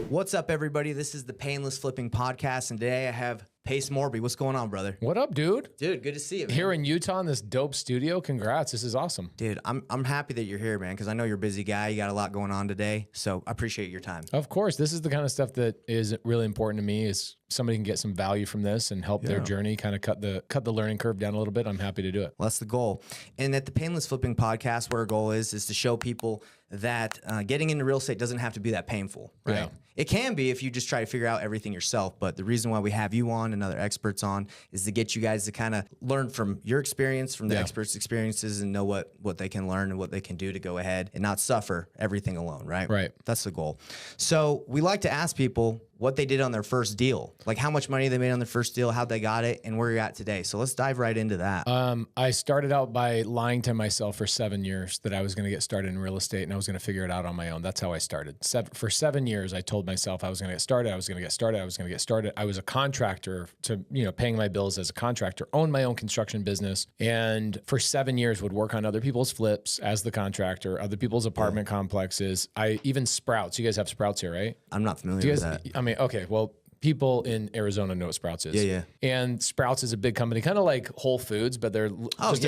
What's up, everybody? This is the Painless Flipping Podcast, and today I have Pace Morby. What's going on, brother? What up, dude? Dude, good to see you, man. Here in Utah in this dope studio. Congrats. This is awesome. Dude, I'm happy that you're here, man, because I know you're a busy guy. You got a lot going on today, so I appreciate your time. Of course. This is the kind of stuff that is really important to me, is somebody can get some value from this and help their journey, kind of cut the learning curve down a little bit. I'm happy to do it. Well, that's the goal. And at the Painless Flipping Podcast, where our goal is to show people that getting into real estate doesn't have to be that painful, right? Yeah. It can be if you just try to figure out everything yourself, but the reason why we have you on and other experts on is to get you guys to kind of learn from your experience, from the experts' experiences, and know what they can learn and what they can do to go ahead and not suffer everything alone, right? Right. That's the goal. So we like to ask people what they did on their first deal, like how much money they made on their first deal, how they got it, and where you're at today. So let's dive right into that. I started out by lying to myself for 7 years that I was going to get started in real estate and I was going to figure it out on my own. That's how I started. For 7 years, I told myself I was going to get started. I was going to get started. I was going to get started. I was a contractor to, paying my bills as a contractor, owned my own construction business. And for 7 years would work on other people's flips as the contractor, other people's apartment complexes. Even Sprouts. You guys have Sprouts here, right? I'm not familiar with that. Okay, well, people in Arizona know what Sprouts is. Yeah. And Sprouts is a big company, kind of like Whole Foods, but they're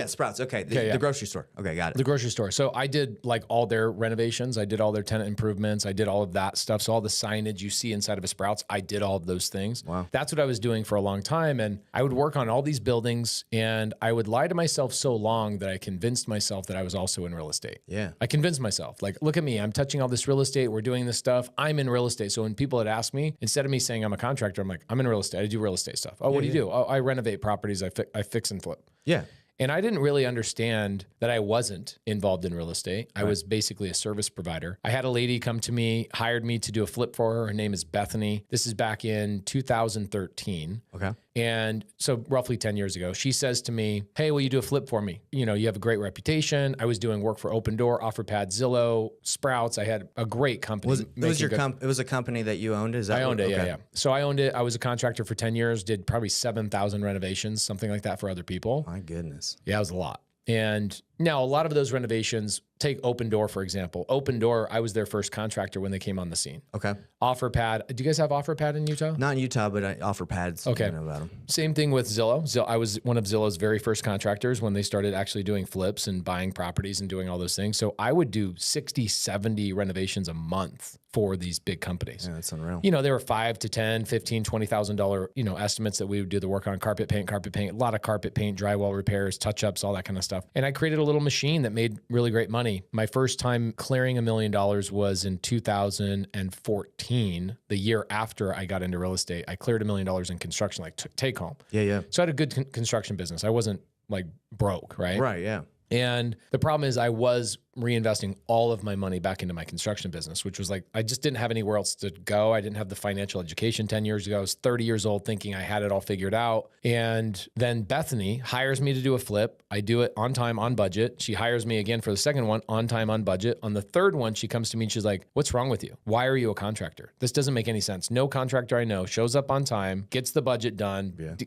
Sprouts. Okay, the grocery store. Okay, got it. The grocery store. So I did like all their renovations. I did all their tenant improvements. I did all of that stuff. So all the signage you see inside of a Sprouts, I did all of those things. Wow. That's what I was doing for a long time. And I would work on all these buildings and I would lie to myself so long that I convinced myself that I was also in real estate. Yeah. I convinced myself, like, look at me, I'm touching all this real estate. We're doing this stuff. I'm in real estate. So when people had asked me, instead of me saying I'm a contractor, I'm like, I'm in real estate. I do real estate stuff. Oh, what do you do? Oh, I renovate properties. I fix and flip. Yeah. And I didn't really understand that I wasn't involved in real estate. I was basically a service provider. I had a lady come to me, hired me to do a flip for her. Her name is Bethany. This is back in 2013. Okay. And so roughly 10 years ago, she says to me, hey, will you do a flip for me? You have a great reputation. I was doing work for Open Door, OfferPad, Zillow, Sprouts. I had a great company. It was a company that you owned? Is that I owned it, okay. yeah. So I owned it. I was a contractor for 10 years, did probably 7,000 renovations, something like that for other people. My goodness. Yeah, it was a lot. And now a lot of those renovations, take Open Door, for example. Open Door, I was their first contractor when they came on the scene. Okay. OfferPad. Do you guys have OfferPad in Utah? Not in Utah, but I offer pads. Okay. I know about them. Same thing with Zillow. I was one of Zillow's very first contractors when they started actually doing flips and buying properties and doing all those things. So I would do 60, 70 renovations a month for these big companies. Yeah, that's unreal. They were $5,000 to $10,000, $15,000, $20,000, estimates that we would do the work on carpet paint, a lot of carpet paint, drywall repairs, touch-ups, all that kind of stuff. And I created a little machine that made really great money. My first time clearing $1 million was in 2014, the year after I got into real estate. I cleared $1 million in construction, like take home. Yeah. So I had a good construction business. I wasn't like broke, right? Right, yeah. And the problem is I was reinvesting all of my money back into my construction business, which was like, I just didn't have anywhere else to go. I didn't have the financial education 10 years ago. I was 30 years old thinking I had it all figured out. And then Bethany hires me to do a flip. I do it on time, on budget. She hires me again for the second one, on time, on budget. On the third one, she comes to me and she's like, what's wrong with you? Why are you a contractor? This doesn't make any sense. No contractor I know shows up on time, gets the budget done,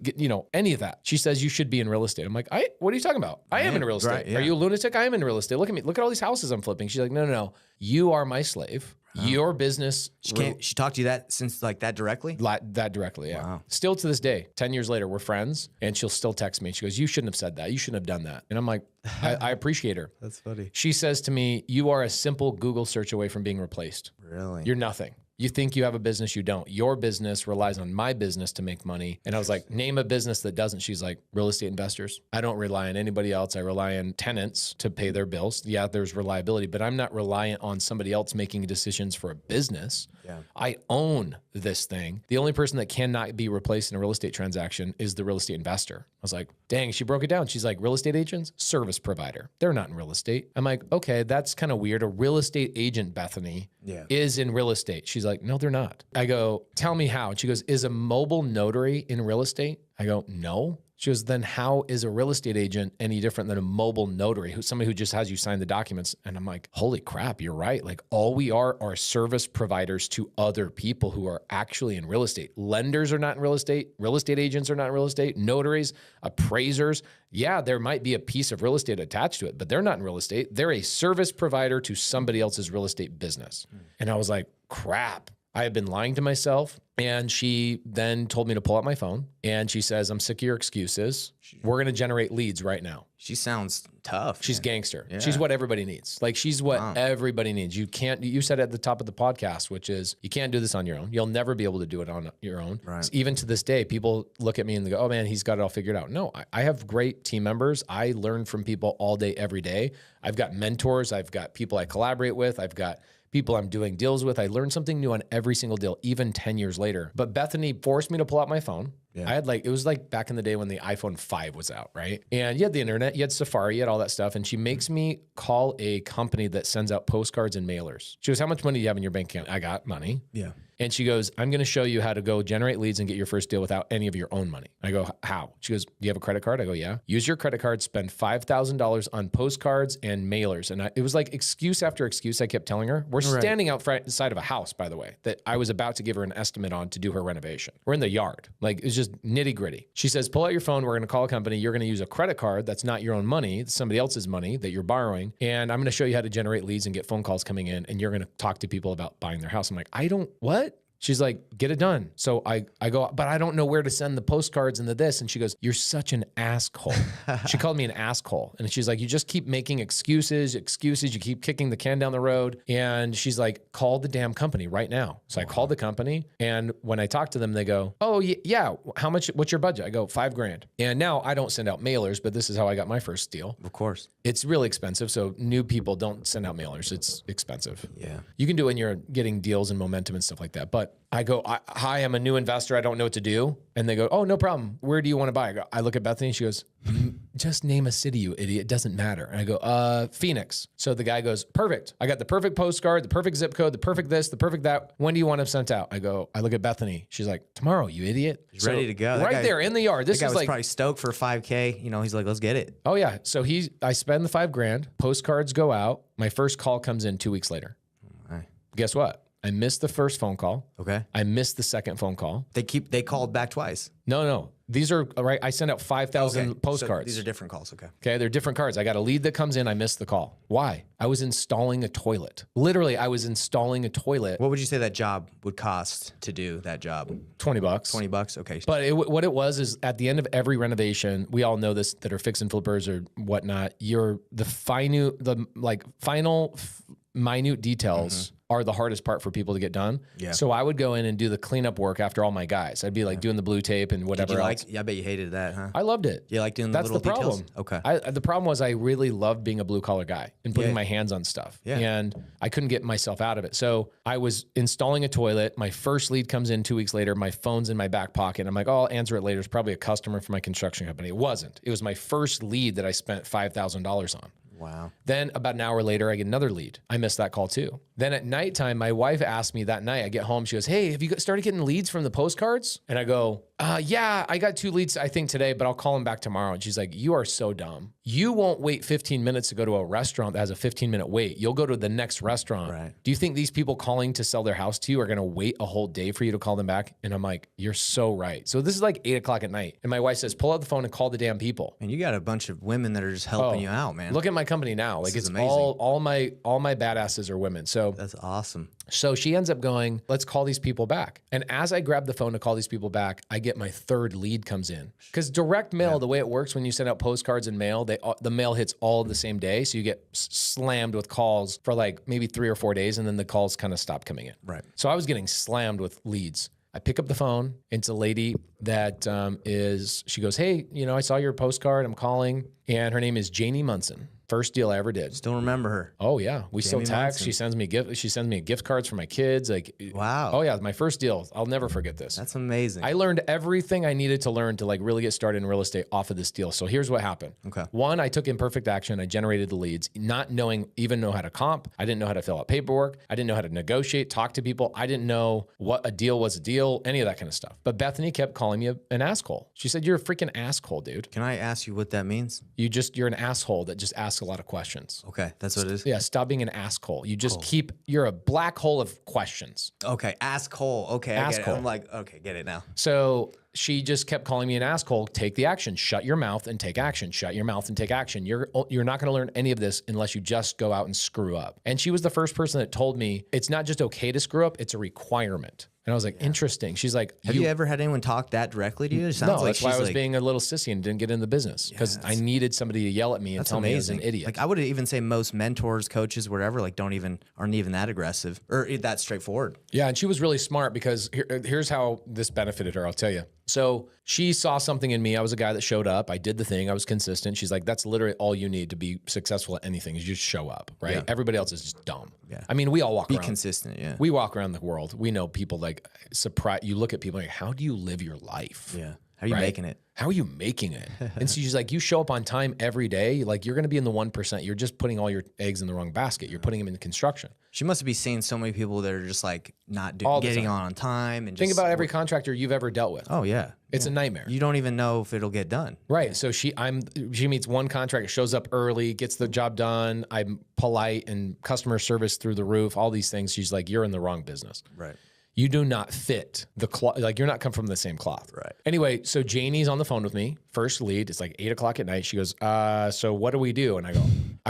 any of that. She says, you should be in real estate. I'm like, what are you talking about? I am in real estate. Right, yeah. Are you a lunatic? I am in real estate. Look at me. Look at all these houses I'm flipping. She's like, no. You are my slave. Your business. She talked to you that directly? That directly, yeah. Wow. Still to this day, 10 years later, we're friends, and she'll still text me. She goes, you shouldn't have said that. You shouldn't have done that. And I'm like, I appreciate her. That's funny. She says to me, you are a simple Google search away from being replaced. Really? You're nothing. You think you have a business, you don't. Your business relies on my business to make money. And I was like, name a business that doesn't. She's like, real estate investors. I don't rely on anybody else. I rely on tenants to pay their bills. Yeah, there's reliability, but I'm not reliant on somebody else making decisions for a business. Yeah. I own this thing. The only person that cannot be replaced in a real estate transaction is the real estate investor. I was like, dang, she broke it down. She's like, real estate agents, service provider. They're not in real estate. I'm like, okay, that's kind of weird. A real estate agent, Bethany, is in real estate. She's like, no, they're not. I go, tell me how. And she goes, is a mobile notary in real estate? I go, no. She goes, then how is a real estate agent any different than a mobile notary, somebody who just has you sign the documents? And I'm like, holy crap, you're right. Like all we are service providers to other people who are actually in real estate. Lenders are not in real estate agents are not in real estate, notaries, appraisers. Yeah, there might be a piece of real estate attached to it, but they're not in real estate. They're a service provider to somebody else's real estate business. And I was like, crap. I have been lying to myself. And she then told me to pull out my phone and she says, I'm sick of your excuses. We're going to generate leads right now. She sounds tough. She's gangster. Yeah. She's what everybody needs. Like she's what everybody needs. You said at the top of the podcast, which is you can't do this on your own. You'll never be able to do it on your own. Right. Even to this day, people look at me and they go, oh man, he's got it all figured out. No, I have great team members. I learn from people all day, every day. I've got mentors. I've got people I collaborate with. I've got people I'm doing deals with. I learn something new on every single deal, even 10 years later. But Bethany forced me to pull out my phone. Yeah. It was like back in the day when the iPhone 5 was out, right? And you had the internet, you had Safari, you had all that stuff. And she makes me call a company that sends out postcards and mailers. She goes, how much money do you have in your bank account? I got money. Yeah. And she goes, I'm going to show you how to go generate leads and get your first deal without any of your own money. I go, how? She goes, do you have a credit card? I go, yeah. Use your credit card, spend $5,000 on postcards and mailers. And it was like excuse after excuse I kept telling her. We're standing outside of a house, by the way, that I was about to give her an estimate on to do her renovation. We're in the yard. Like it's just nitty gritty. She says, pull out your phone. We're going to call a company. You're going to use a credit card that's not your own money. It's somebody else's money that you're borrowing. And I'm going to show you how to generate leads and get phone calls coming in. And you're going to talk to people about buying their house. I'm like, what? She's like, get it done. So I go, but I don't know where to send the postcards and the this. And she goes, you're such an asshole. She called me an asshole. And she's like, you just keep making excuses. You keep kicking the can down the road. And she's like, call the damn company right now. So I called the company. And when I talk to them, they go, oh yeah. How much, what's your budget? I go, $5,000. And now I don't send out mailers, but this is how I got my first deal. Of course. It's really expensive. So new people don't send out mailers. It's expensive. Yeah. You can do it when you're getting deals and momentum and stuff like that. But I go, hi, I'm a new investor. I don't know what to do. And they go, oh, no problem. Where do you want to buy? I look at Bethany and she goes, just name a city, you idiot. It doesn't matter. And I go, Phoenix. So the guy goes, perfect. I got the perfect postcard, the perfect zip code, the perfect this, the perfect that. When do you want them sent out? I look at Bethany. She's like, tomorrow, you idiot. He's ready to go. Right there in the yard. This guy was was like probably stoked for $5K. You know, he's like, let's get it. Oh yeah. So I spend the $5,000. Postcards go out. My first call comes in 2 weeks later. Guess what? I missed the first phone call. Okay. I missed the second phone call. They called back twice. No. These are right. I sent out 5,000 postcards. So these are different calls. Okay. Okay. They're different cards. I got a lead that comes in. I missed the call. Why? I was installing a toilet. Literally, I was installing a toilet. What would you say that job would cost to do that job? $20. $20. Okay. But what it was is at the end of every renovation, we all know this that are fix and flippers or whatnot. You're the final minute details are the hardest part for people to get done. Yeah. So I would go in and do the cleanup work after all my guys. I'd be like doing the blue tape and whatever else. I bet you hated that, huh? I loved it. You like doing That's the little the problem. details? Okay. The problem was I really loved being a blue collar guy and putting my hands on stuff. Yeah. And I couldn't get myself out of it. So I was installing a toilet. My first lead comes in 2 weeks later. My phone's in my back pocket. I'm like, oh, I'll answer it later. It's probably a customer from my construction company. It wasn't. It was my first lead that I spent $5,000 on. Wow. Then about an hour later, I get another lead. I missed that call too. Then at nighttime, my wife asked me that night, I get home, she goes, hey, have you started getting leads from the postcards? And I go, yeah, I got 2 leads, I think today, but I'll call them back tomorrow. And she's like, you are so dumb. You won't wait 15 minutes to go to a restaurant that has a 15-minute wait. You'll go to the next restaurant. Right. Do you think these people calling to sell their house to you are going to wait a whole day for you to call them back? And I'm like, you're so right. So this is like 8 o'clock at night. And my wife says, pull out the phone and call the damn people. And you got a bunch of women that are just helping you out, man. Look at my company now. Like it's amazing. All my badasses are women. So that's awesome. So she ends up going, let's call these people back. And as I grab the phone to call these people back, I get my third lead comes in. Because direct mail, the way it works when you send out postcards and mail, the mail hits all the same day. So you get slammed with calls for like maybe 3 or 4 days, and then the calls kind of stop coming in. Right. So I was getting slammed with leads. I pick up the phone. It's a lady that she goes, hey, I saw your postcard. I'm calling. And her name is Janie Munson. First deal I ever did. Still remember her. Oh yeah, we still text. She sends me gift cards for my kids. Like, wow. Oh yeah, my first deal. I'll never forget this. That's amazing. I learned everything I needed to learn to like really get started in real estate off of this deal. So here's what happened. Okay. One, I took imperfect action. I generated the leads, not even know how to comp. I didn't know how to fill out paperwork. I didn't know how to negotiate, talk to people. I didn't know what a deal was a deal, any of that kind of stuff. But Bethany kept calling me an asshole. She said, "You're a freaking asshole, dude." Can I ask you what that means? You're an asshole that just asks a lot of questions. Okay, that's what it is. Yeah, stop being an asshole. You just you're a black hole of questions. Okay, asshole. Okay, I get it. I'm like, okay, get it now. So she just kept calling me an asshole. Take the action. Shut your mouth and take action. Shut your mouth and take action. You're not going to learn any of this unless you just go out and screw up. And she was the first person that told me it's not just okay to screw up, it's a requirement. And I was like, interesting. She's like, have you ever had anyone talk that directly to you? It sounds no, like that's why I was like, being a little sissy and didn't get in the business because I needed somebody to yell at me and tell me I was an idiot. Like I would even say most mentors, coaches, whatever, like aren't even that aggressive or that straightforward. Yeah, and she was really smart because here's how this benefited her, I'll tell you. So she saw something in me. I was a guy that showed up. I did the thing. I was consistent. She's like, that's literally all you need to be successful at anything is you just show up, right? Yeah. Everybody else is just dumb. Yeah. I mean, we all walk around. Be consistent, yeah. We walk around the world. We know people like surprise. You look at people like, how do you live your life? Yeah. How are you making it? How are you making it? And so she's like, you show up on time every day. Like you're going to be in the 1%. You're just putting all your eggs in the wrong basket. You're putting them in construction. She must be seeing so many people that are just like not getting on time. And think about every contractor you've ever dealt with. Oh yeah. It's a nightmare. You don't even know if it'll get done. Right. So she meets one contractor, shows up early, gets the job done. I'm polite and customer service through the roof, all these things. She's like, you're in the wrong business. Right. You do not fit the cloth. Like you're not come from the same cloth. Right. Anyway, so Janie's on the phone with me. First lead. It's like 8 o'clock at night. She goes, so what do we do? And I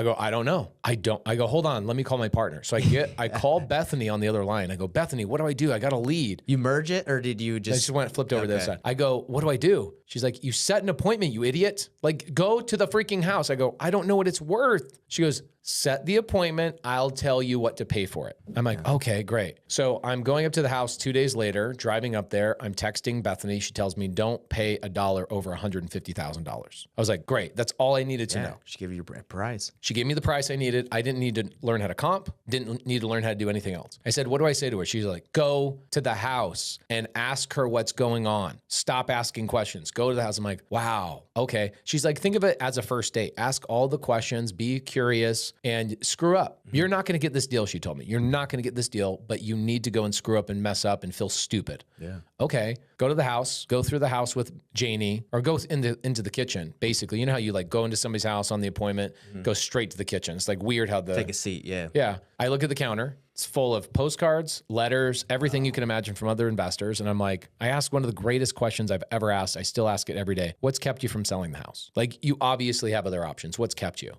go, I don't know. I go, hold on. Let me call my partner. So I call Bethany on the other line. I go, Bethany, what do I do? I got a lead. You merge it or did you just? I just flipped over to the other side. I go, what do I do? She's like, you set an appointment, you idiot. Like go to the freaking house. I go, I don't know what it's worth. She goes, set the appointment. I'll tell you what to pay for it. I'm like, okay, great. So I'm going up to the house 2 days later, driving up there. I'm texting Bethany. She tells me, don't pay $1 over $150,000. I was like, great. That's all I needed to know. She gave you your price. She gave me the price I needed. I didn't need to learn how to comp. Didn't need to learn how to do anything else. I said, what do I say to her? She's like, go to the house and ask her what's going on. Stop asking questions. Go to the house. I'm like, wow. Okay. She's like, think of it as a first date. Ask all the questions, be curious, and screw up. You're not going to get this deal, she told me. You're not going to get this deal, but you need to go and screw up and mess up and feel stupid. Yeah. Okay. Go to the house, go through the house with Janie, or go into the kitchen, basically. You know how you like go into somebody's house on the appointment, go straight to the kitchen. It's like weird how take a seat, yeah. Yeah. I look at the counter. It's full of postcards, letters, everything you can imagine from other investors. And I'm like, I asked one of the greatest questions I've ever asked. I still ask it every day. What's kept you from selling the house? Like you obviously have other options. What's kept you?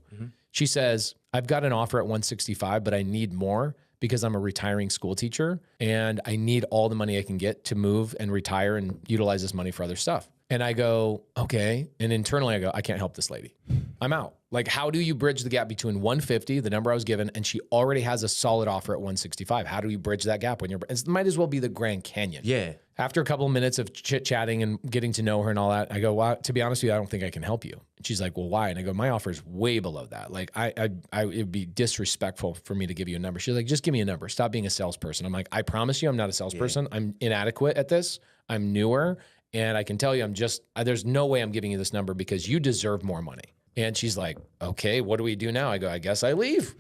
She says, I've got an offer at 165, but I need more because I'm a retiring school teacher and I need all the money I can get to move and retire and utilize this money for other stuff. And I go, okay. And internally I go, I can't help this lady. I'm out. Like, how do you bridge the gap between 150, the number I was given, and she already has a solid offer at 165? How do you bridge that gap when it might as well be the Grand Canyon? Yeah. After a couple of minutes of chit-chatting and getting to know her and all that, I go, well, to be honest with you, I don't think I can help you. And she's like, well, why? And I go, my offer is way below that. Like, it'd be disrespectful for me to give you a number. She's like, just give me a number. Stop being a salesperson. I'm like, I promise you I'm not a salesperson. Yeah. I'm inadequate at this. I'm newer. And I can tell you, there's no way I'm giving you this number because you deserve more money. And she's like, okay, what do we do now? I go, I guess I leave.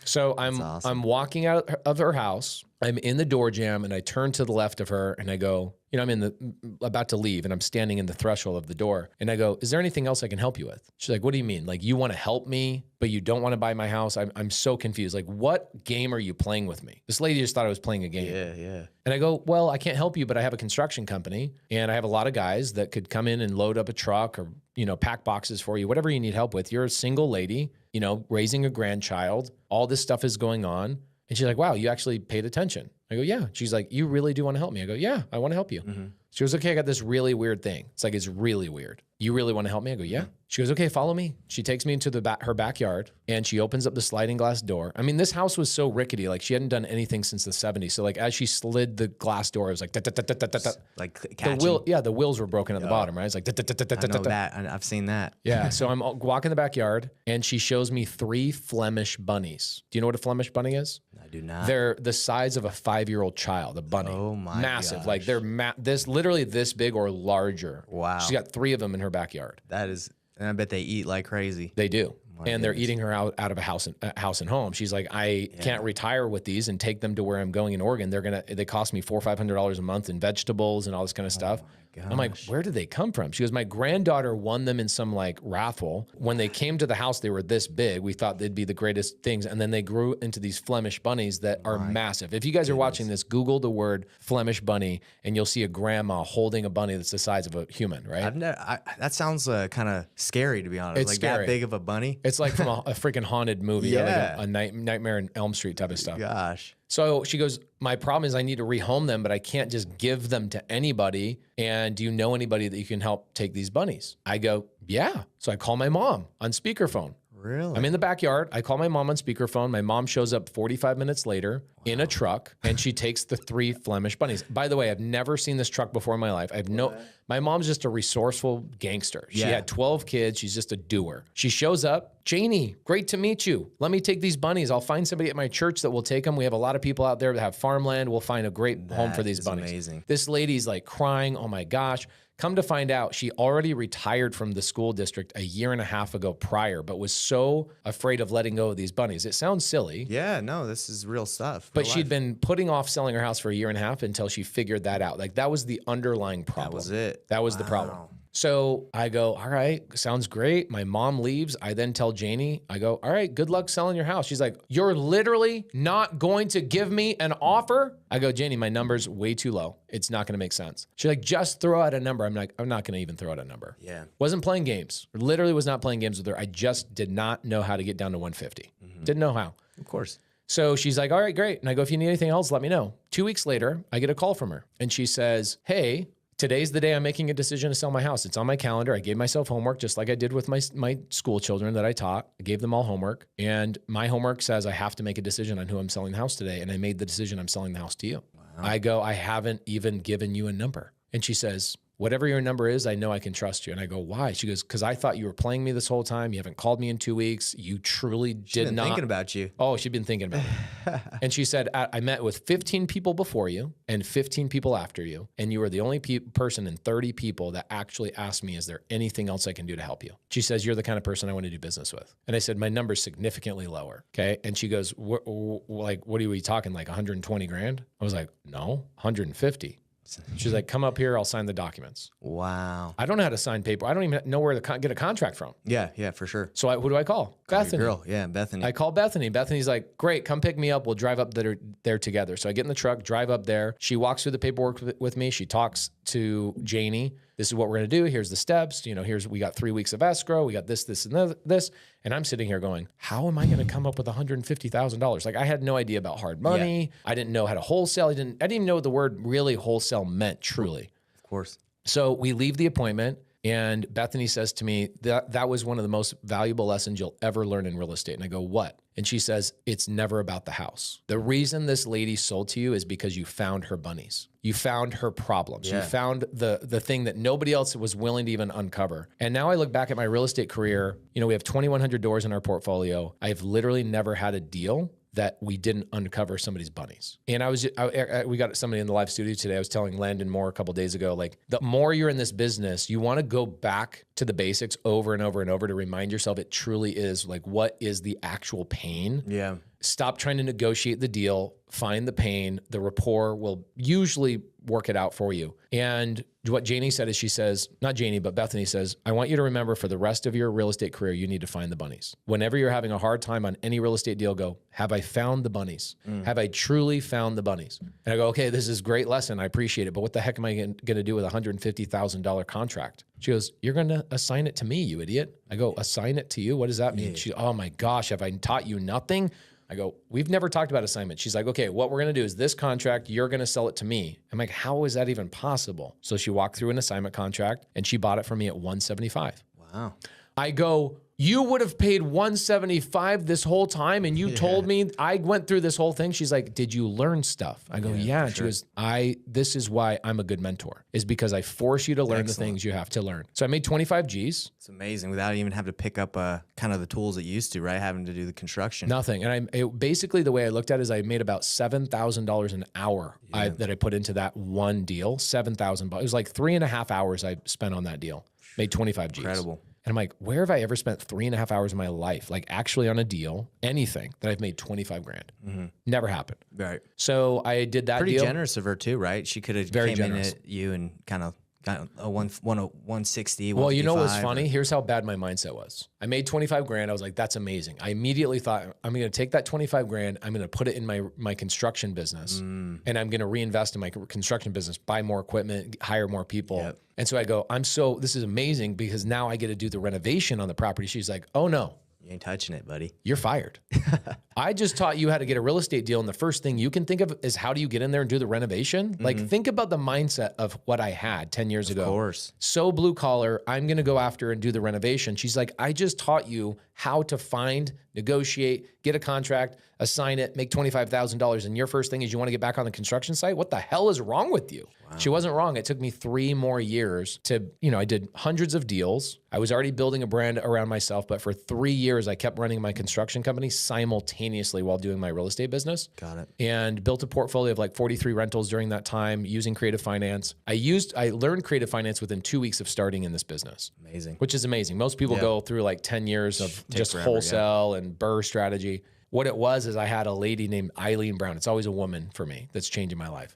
So I'm walking out of her house. I'm in the door jam and I turn to the left of her and I go, I'm about to leave and I'm standing in the threshold of the door. And I go, is there anything else I can help you with? She's like, what do you mean? Like you want to help me, but you don't want to buy my house? I'm so confused. Like, what game are you playing with me? This lady just thought I was playing a game. Yeah. And I go, well, I can't help you, but I have a construction company and I have a lot of guys that could come in and load up a truck or, pack boxes for you, whatever you need help with. You're a single lady, raising a grandchild. All this stuff is going on. And she's like, wow, you actually paid attention. I go, yeah. She's like, you really do want to help me? I go, yeah, I want to help you. She goes, okay, I got this really weird thing. It's like, it's really weird. You really want to help me? I go, yeah. She goes, okay, follow me. She takes me into her backyard and she opens up the sliding glass door. I mean, this house was so rickety. Like she hadn't done anything since the 70s. So like as she slid the glass door, it was like, like catching. The wheels were broken at the bottom, right? It's like, I know that. I've seen that. Yeah. So I'm walking the backyard and she shows me 3 Flemish bunnies. Do you know what a Flemish bunny is? I do not. They're the size of a 5-year-old child, a bunny. Oh my Massive. gosh. Like they're literally this big or larger. Wow. She's got 3 of them in her backyard. That is, and I bet they eat like crazy. They do. And they're eating her out of a house and home. She's like, I can't retire with these and take them to where I'm going in Oregon. They cost me $400 or $500 a month in vegetables and all this kind of stuff. I'm like, where did they come from? She goes, my granddaughter won them in some like raffle. When they came to the house, they were this big. We thought they'd be the greatest things. And then they grew into these Flemish bunnies that are massive. If you guys are watching this, Google the word Flemish bunny and you'll see a grandma holding a bunny that's the size of a human, right? That sounds kind of scary, to be honest. It's like scary. That big of a bunny. It's like from a freaking haunted movie, Yeah. like a Nightmare on Elm Street type of stuff. Gosh. So she goes, my problem is I need to rehome them, but I can't just give them to anybody. And do you know anybody that you can help take these bunnies? I go, yeah. So I call my mom on speakerphone. Really? I'm in the backyard. I call my mom on speakerphone. My mom shows up 45 minutes later in a truck, and she takes the 3 Flemish bunnies. By the way, I've never seen this truck before in my life. My mom's just a resourceful gangster. She had 12 kids. She's just a doer. She shows up. Janie, great to meet you. Let me take these bunnies. I'll find somebody at my church that will take them. We have a lot of people out there that have farmland. We'll find a great home for these bunnies. Amazing. This lady's like crying. Oh my gosh. Come to find out, she already retired from the school district a year and a half ago prior, but was so afraid of letting go of these bunnies. It sounds silly. Yeah, no, this is real stuff. But she'd been putting off selling her house for a year and a half until she figured that out. Like that was the underlying problem. That was it. That was the problem. So I go, all right, sounds great. My mom leaves. I then tell Janie, I go, all right, good luck selling your house. She's like, you're literally not going to give me an offer? I go, Janie, my number's way too low. It's not going to make sense. She's like, just throw out a number. I'm like, I'm not going to even throw out a number. Yeah. Wasn't playing games. Literally was not playing games with her. I just did not know how to get down to 150. Didn't know how. Of course. So she's like, all right, great. And I go, if you need anything else, let me know. 2 weeks later, I get a call from her. And she says, hey, today's the day I'm making a decision to sell my house. It's on my calendar. I gave myself homework just like I did with my school children that I taught. I gave them all homework. And my homework says I have to make a decision on who I'm selling the house today. And I made the decision I'm selling the house to you. Wow. I go, I haven't even given you a number. And she says, whatever your number is, I know I can trust you. And I go, why? She goes, because I thought you were playing me this whole time. You haven't called me in 2 weeks. You truly did not. Thinking about you. Oh, she'd been thinking about me. And she said, I met with 15 people before you and 15 people after you. And you were the only person in 30 people that actually asked me, is there anything else I can do to help you? She says, you're the kind of person I want to do business with. And I said, my number's significantly lower. Okay. And she goes, like, what are we talking? Like 120 grand? I was like, no, 150. She's like, come up here. I'll sign the documents. Wow. I don't know how to sign paper. I don't even know where to get a contract from. Yeah, for sure. So who do I call? Bethany. Girl, yeah, Bethany. I call Bethany. Bethany's like, great, come pick me up. We'll drive up there together. So I get in the truck, drive up there. She walks through the paperwork with me. She talks to Janie. This is what we're going to do. Here's the steps. You know, we got 3 weeks of escrow. We got this, and this. And I'm sitting here going, how am I going to come up with $150,000? Like I had no idea about hard money. Yeah. I didn't know how to wholesale. I didn't even know what the word really wholesale meant truly. Of course. So we leave the appointment. And Bethany says to me, that was one of the most valuable lessons you'll ever learn in real estate. And I go, what? And she says, it's never about the house. The reason this lady sold to you is because you found her bunnies. You found her problems. Yeah. You found the thing that nobody else was willing to even uncover. And now I look back at my real estate career, you know, we have 2,100 doors in our portfolio. I've literally never had a deal that we didn't uncover somebody's bunnies. And we got somebody in the live studio today. I was telling Landon Moore a couple of days ago, like the more you're in this business, you want to go back to the basics over and over and over to remind yourself it truly is like, what is the actual pain? Yeah. Stop trying to negotiate the deal, find the pain. The rapport will usually work it out for you. And what Janie said is, she says, not Janie, but Bethany says, I want you to remember for the rest of your real estate career, you need to find the bunnies. Whenever you're having a hard time on any real estate deal, go, have I found the bunnies? Have I truly found the bunnies? And I go, okay, this is a great lesson. I appreciate it. But what the heck am I going to do with a $150,000 contract? She goes, you're going to assign it to me, you idiot. I go, assign it to you? What does that mean? She, oh my gosh, have I taught you nothing? I go, we've never talked about assignment. She's like, okay, what we're going to do is this contract, you're going to sell it to me. I'm like, how is that even possible? So she walked through an assignment contract and she bought it from me at $175. Wow. I go, you would have paid $175 this whole time and you told me I went through this whole thing. She's like, did you learn stuff? I go, yeah. And she goes, this is why I'm a good mentor, is because I force you to learn the things you have to learn. So I made 25 G's. It's amazing without even having to pick up kind of the tools that you used to, right? Having to do the construction. Nothing. And basically the way I looked at it is I made about $7,000 an hour that I put into that one deal, $7,000. It was like 3.5 hours I spent on that deal. Made 25 G's. Incredible. And I'm like, where have I ever spent 3.5 hours of my life, like actually on a deal, anything that I've made 25 grand? Never happened. Right. So I did that Pretty deal. generous of her too, right? She could have came in at you and kind of got a 160. Well, you know what's 155, funny? Here's how bad my mindset was. I made 25 grand. I was like, that's amazing. I immediately thought, I'm going to take that 25 grand. I'm going to put it in my construction business and I'm going to reinvest in my construction business, buy more equipment, hire more people. Yep. And so I go, this is amazing because now I get to do the renovation on the property. She's like, oh no. You ain't touching it, buddy. You're fired. I just taught you how to get a real estate deal. And the first thing you can think of is how do you get in there and do the renovation? Like think about the mindset of what I had 10 years ago. Of course. So blue collar, I'm going to go after and do the renovation. She's like, I just taught you how to find, negotiate, get a contract, assign it, make $25,000. And your first thing is you want to get back on the construction site? What the hell is wrong with you? Wow. She wasn't wrong. It took me 3 more years to, I did hundreds of deals. I was already building a brand around myself, but for 3 years, I kept running my construction company simultaneously while doing my real estate business. Got it. And built a portfolio of like 43 rentals during that time using creative finance. I learned creative finance within 2 weeks of starting in this business. Amazing. Which is amazing. Most people go through like 10 years of just forever, wholesale and burr strategy. What it was is I had a lady named Eileen Brown. It's always a woman for me that's changing my life.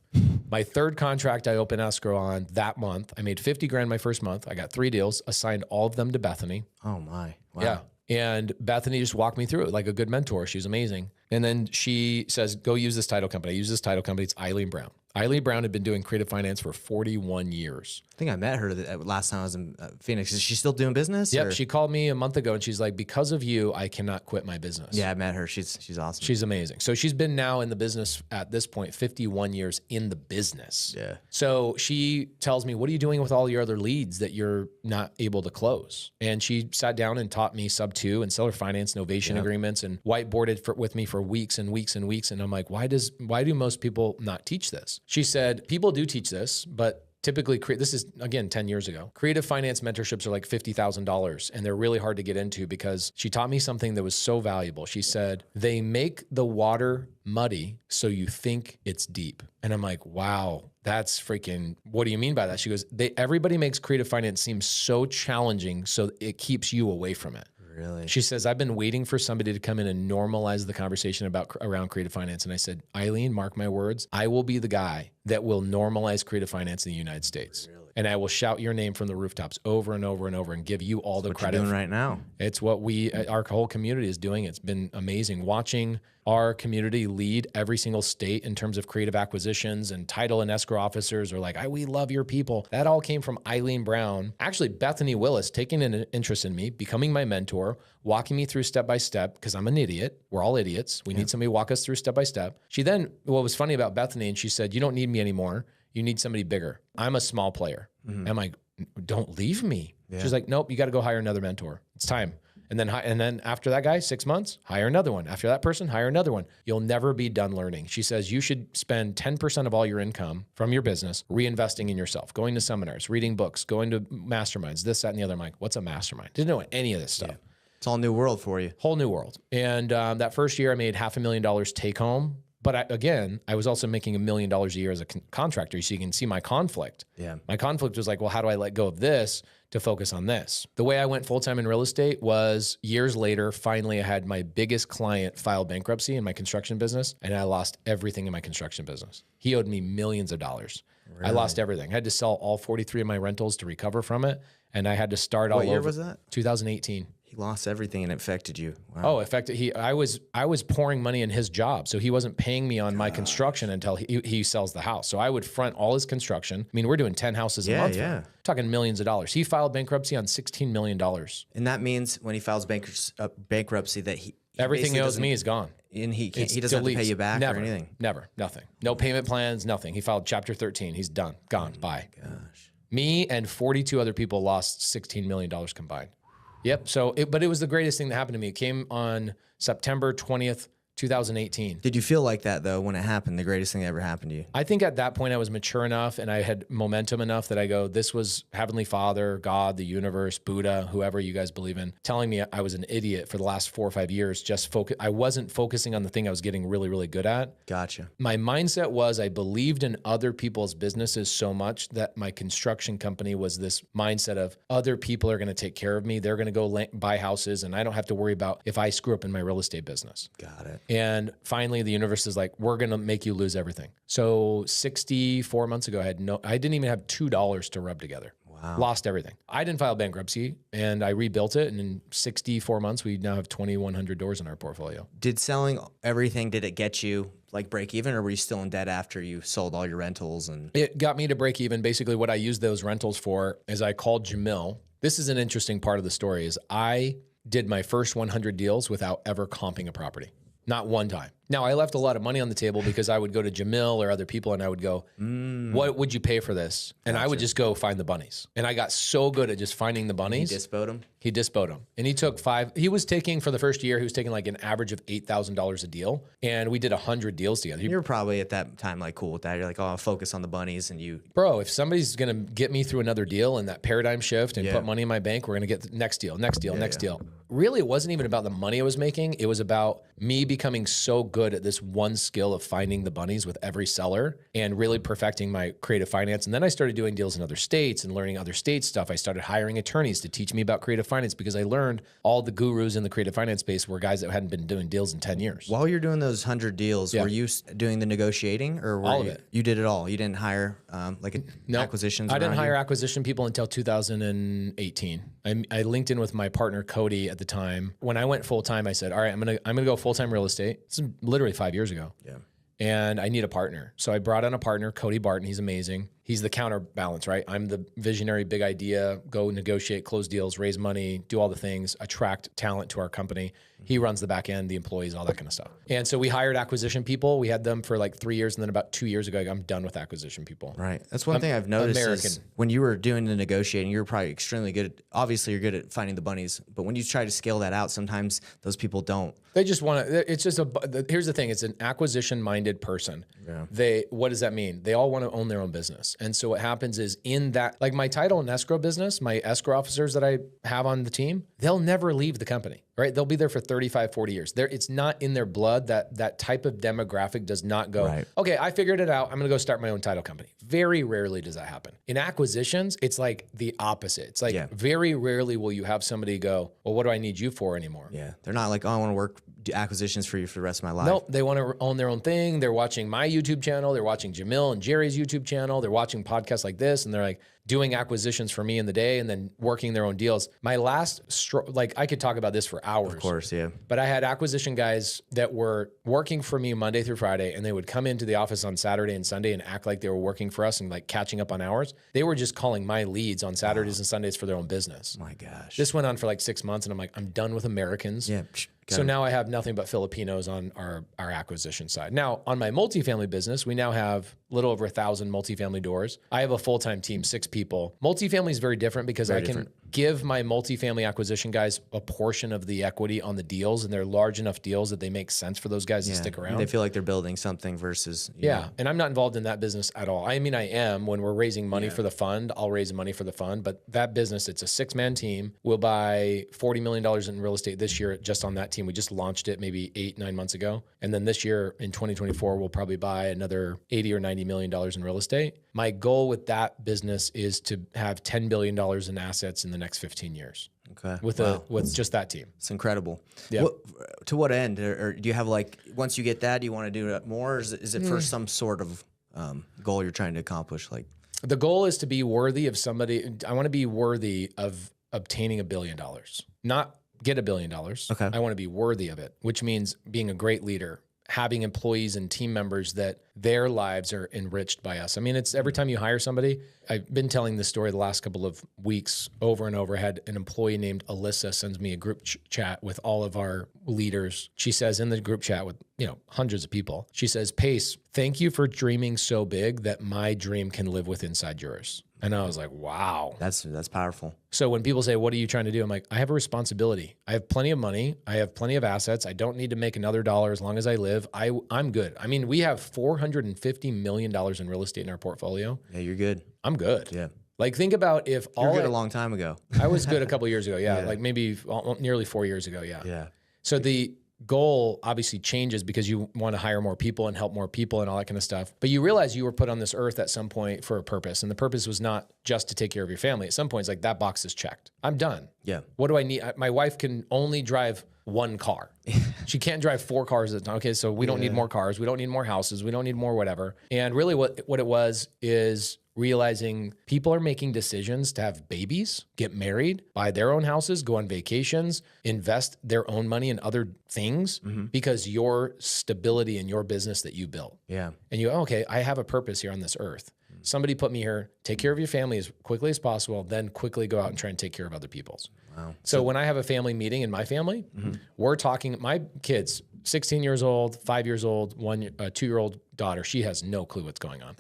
My third contract I opened escrow on that month. I made 50 grand my first month. I got 3 deals, assigned all of them to Bethany. Oh my. Wow. Yeah. And Bethany just walked me through it like a good mentor. She was amazing. And then she says, go use this title company. I use this title company. It's Eileen Brown. Eileen Brown had been doing creative finance for 41 years. I think I met her last time I was in Phoenix. Is she still doing business? Yep. Or? She called me a month ago and she's like, because of you, I cannot quit my business. Yeah, I met her. She's awesome. She's amazing. So she's been now in the business at this point, 51 years in the business. Yeah. So she tells me, what are you doing with all your other leads that you're not able to close? And she sat down and taught me sub 2 and seller finance, novation agreements, and whiteboarded with me for weeks and weeks and weeks. And I'm like, why do most people not teach this? She said, people do teach this, but typically, this is, again, 10 years ago. Creative finance mentorships are like $50,000, and they're really hard to get into because she taught me something that was so valuable. She said, they make the water muddy so you think it's deep. And I'm like, wow, that's freaking, what do you mean by that? She goes, everybody makes creative finance seem so challenging so it keeps you away from it. Really? She says, I've been waiting for somebody to come in and normalize the conversation around creative finance. And I said, Eileen, mark my words, I will be the guy that will normalize creative finance in the United States. Really? And I will shout your name from the rooftops over and over and over and give you all the credit. You're doing right now. It's what our whole community is doing. It's been amazing watching our community lead every single state in terms of creative acquisitions, and title and escrow officers are like, we love your people. That all came from Eileen Brown. Actually, Bethany Willis taking an interest in me, becoming my mentor, walking me through step by step, because I'm an idiot. We're all idiots. We need somebody to walk us through step by step. She then, what was funny about Bethany, and she said, you don't need me anymore. You need somebody bigger. I'm a small player. Mm-hmm. I'm like, don't leave me. Yeah. She's like, nope, you got to go hire another mentor. It's time. And then after that guy, 6 months, hire another one. After that person, hire another one. You'll never be done learning. She says you should spend 10% of all your income from your business reinvesting in yourself, going to seminars, reading books, going to masterminds, this, that, and the other. I'm like, what's a mastermind? Didn't know any of this stuff. Yeah. It's all new world for you. Whole new world. And that first year I made $500,000 take home. But I was also making $1 million a year as a contractor. So you can see my conflict. Yeah. My conflict was like, well, how do I let go of this to focus on this? The way I went full-time in real estate was years later, finally I had my biggest client file bankruptcy in my construction business, and I lost everything in my construction business. He owed me millions of dollars. Really? I lost everything. I had to sell all 43 of my rentals to recover from it, and I had to start all over. What year was that? 2018. He lost everything and it affected you. Wow. Oh, affected. I was pouring money in his job. So he wasn't paying me on my construction until he sells the house. So I would front all his construction. I mean, we're doing 10 houses a month. Yeah. Talking millions of dollars. He filed bankruptcy on $16 million. And that means when he files bankruptcy that everything he owes me is gone. And he doesn't have to pay you back or anything? Never. Nothing. No payment plans, nothing. He filed Chapter 13. He's done. Gone. Bye. Gosh. Me and 42 other people lost $16 million combined. Yep. But it was the greatest thing that happened to me. It came on September 20th, 2018. Did you feel like that though when it happened? The greatest thing that ever happened to you? I think at that point I was mature enough and I had momentum enough that I go, this was Heavenly Father, God, the universe, Buddha, whoever you guys believe in, telling me I was an idiot for the last 4 or 5 years. I wasn't focusing on the thing I was getting really, really good at. Gotcha. My mindset was I believed in other people's businesses so much that my construction company was this mindset of other people are going to take care of me. They're going to go buy houses and I don't have to worry about if I screw up in my real estate business. Got it. And finally the universe is like, we're going to make you lose everything. So 64 months ago, I didn't even have $2 to rub together. Wow. Lost everything. I didn't file bankruptcy and I rebuilt it. And in 64 months, we now have 2,100 doors in our portfolio. Did selling everything, did it get you like break even, or were you still in debt after you sold all your rentals? And it got me to break even. Basically what I used those rentals for is I called Jamil. This is an interesting part of the story is I did my first 100 deals without ever comping a property. Not one time. Now, I left a lot of money on the table because I would go to Jamil or other people and I would go, what would you pay for this? And I would just go find the bunnies. And I got so good at just finding the bunnies. you dispoed them? He dispoed them. And he took he was taking for the first year, he was taking like an average of $8,000 a deal. And we did 100 deals together. You were probably at that time like cool with that. You're like, oh, I'll focus on the bunnies. And you. Bro, if somebody's going to get me through another deal and that paradigm shift and put money in my bank, we're going to get the next deal, next deal, next deal. Really, it wasn't even about the money I was making. It was about me becoming so good at this one skill of finding the bunnies with every seller and really perfecting my creative finance. And then I started doing deals in other states and learning other states stuff. I started hiring attorneys to teach me about creative finance because I learned all the gurus in the creative finance space were guys that hadn't been doing deals in 10 years. While you're doing those 100 deals, were you doing the negotiating or were all of it? You did it all. You didn't hire acquisitions? I didn't hire acquisition people until 2018. I linked in with my partner, Cody, at the time. When I went full-time, I said, all right, I'm gonna go full-time real estate. This is literally 5 years ago. Yeah. And I need a partner. So I brought on a partner, Cody Barton. He's amazing. He's the counterbalance, right? I'm the visionary, big idea, go negotiate, close deals, raise money, do all the things, attract talent to our company. He runs the back end, the employees, all that kind of stuff. And so we hired acquisition people. We had them for like 3 years. And then about 2 years ago, I'm done with acquisition people. Right. That's one thing I've noticed is when you were doing the negotiating, you were probably extremely good at, obviously you're good at finding the bunnies, but when you try to scale that out, sometimes those people don't. They just want to, it's just here's the thing. It's an acquisition minded person. Yeah. What does that mean? They all want to own their own business. And so what happens is in that, like my title and escrow business, my escrow officers that I have on the team, they'll never leave the company, right? They'll be there for 35, 40 years. It's not in their blood. That type of demographic does not go, okay, I figured it out. I'm going to go start my own title company. Very rarely does that happen. In acquisitions, it's like the opposite. It's like very rarely will you have somebody go, well, what do I need you for anymore? Yeah. They're not like, oh, I want to work acquisitions for you for the rest of my life. Nope. They want to own their own thing. They're watching my YouTube channel. They're watching Jamil and Jerry's YouTube channel. They're watching podcasts like this. And they're like doing acquisitions for me in the day and then working their own deals. My last, like I could talk about this for hours. Of course, yeah. But I had acquisition guys that were working for me Monday through Friday, and they would come into the office on Saturday and Sunday and act like they were working for us and like catching up on hours. They were just calling my leads on Saturdays and Sundays for their own business. My gosh. This went on for like 6 months, and I'm like, I'm done with Americans. Yeah. So now I have nothing but Filipinos on our acquisition side. Now, on my multifamily business, we now have a little over 1,000 multifamily doors. I have a full-time team, 6 people. Multifamily is very different because I can give my multifamily acquisition guys a portion of the equity on the deals, and they're large enough deals that they make sense for those guys to stick around. They feel like they're building something versus... And I'm not involved in that business at all. I mean, I am. When we're raising money for the fund, I'll raise money for the fund. But that business, it's a 6-man team. We'll buy $40 million in real estate this year just on that team. We just launched it maybe 8-9 months ago. And then this year in 2024, we'll probably buy another $80 or $90 million in real estate. My goal with that business is to have $10 billion in assets in the next 15 years. Okay. With just that team. It's incredible. Yeah. To what end? Or do you have like, once you get that, do you want to do it more? Or is it for some sort of goal you're trying to accomplish? Like the goal is to be worthy of somebody. I want to be worthy of obtaining $1 billion, not get $1 billion. Okay. I want to be worthy of it, which means being a great leader, having employees and team members that their lives are enriched by us. I mean, it's every time you hire somebody. I've been telling this story the last couple of weeks over and over. I had an employee named Alyssa sends me a group chat with all of our leaders. She says in the group chat with, hundreds of people, she says, Pace, thank you for dreaming so big that my dream can live with inside yours. And I was like, wow. That's powerful. So when people say, what are you trying to do? I'm like, I have a responsibility. I have plenty of money. I have plenty of assets. I don't need to make another dollar as long as I live. I'm good. I mean, we have $450 million in real estate in our portfolio. Yeah, you're good. I'm good. Yeah. Like think about if you were good a long time ago. I was good a couple years ago. Yeah. Like maybe nearly 4 years ago. Yeah. Yeah. So the goal obviously changes because you want to hire more people and help more people and all that kind of stuff. But you realize you were put on this earth at some point for a purpose. And the purpose was not just to take care of your family. At some point, it's like, that box is checked. I'm done. Yeah. What do I need? My wife can only drive one car. She can't drive 4 cars at a time. Okay, so we don't need more cars. We don't need more houses. We don't need more whatever. And really what it was is realizing people are making decisions to have babies, get married, buy their own houses, go on vacations, invest their own money in other things because your stability in your business that you built. Yeah. And you, okay, I have a purpose here on this earth. Somebody put me here, take care of your family as quickly as possible, then quickly go out and try and take care of other people's. Wow. So when I have a family meeting in my family, we're talking, my kids, 16 years old, 5 years old, 2-year-old daughter, she has no clue what's going on.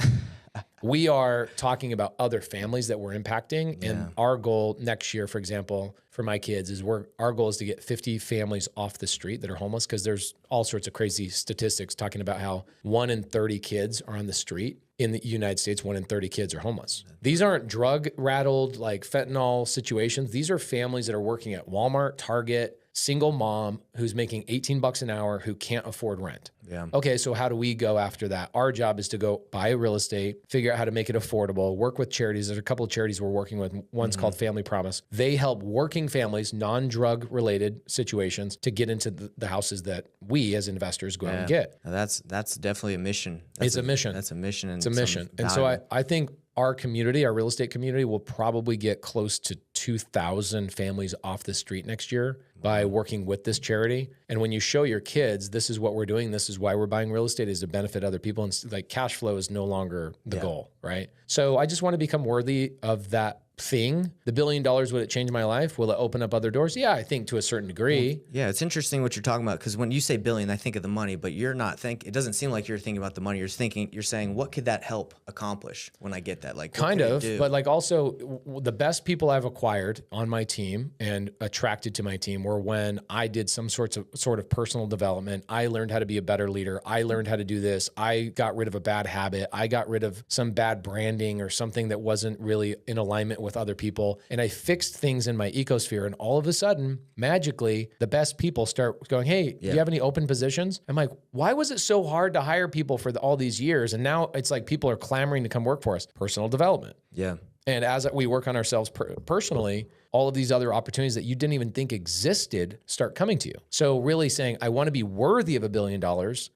We are talking about other families that we're impacting. And our goal next year, for example, for my kids is our goal is to get 50 families off the street that are homeless, because there's all sorts of crazy statistics talking about how 1 in 30 kids are on the street. In the United States, 1 in 30 kids are homeless. These aren't drug rattled, like fentanyl situations. These are families that are working at Walmart, Target, single mom who's making $18 an hour who can't afford rent. Yeah. Okay, so how do we go after that? Our job is to go buy real estate, figure out how to make it affordable, work with charities. There's a couple of charities we're working with. One's called Family Promise. They help working families, non-drug related situations, to get into the houses that we as investors go out and get. Now that's definitely a mission. It's a mission. That's a mission. And it's a mission. And so I think our community, our real estate community, will probably get close to 2,000 families off the street next year by working with this charity. And when you show your kids, this is what we're doing, this is why we're buying real estate, is to benefit other people. And like, cash flow is no longer the goal, right? So I just want to become worthy of that thing. The $1 billion, would it change my life? Will it open up other doors? Yeah, I think to a certain degree. Yeah, it's interesting what you're talking about, because when you say billion, I think of the money, but you're not it doesn't seem like you're thinking about the money. You're saying, what could that help accomplish when I get that? Like, kind of, but like also the best people I've acquired on my team and attracted to my team were when I did some sort of personal development. I learned how to be a better leader. I learned how to do this. I got rid of a bad habit. I got rid of some bad branding or something that wasn't really in alignment with other people. And I fixed things in my ecosphere. And all of a sudden, magically, the best people start going, hey, do you have any open positions? I'm like, why was it so hard to hire people for all these years? And now it's like people are clamoring to come work for us. Personal development. Yeah. And as we work on ourselves personally, all of these other opportunities that you didn't even think existed start coming to you. So really saying, I want to be worthy of $1 billion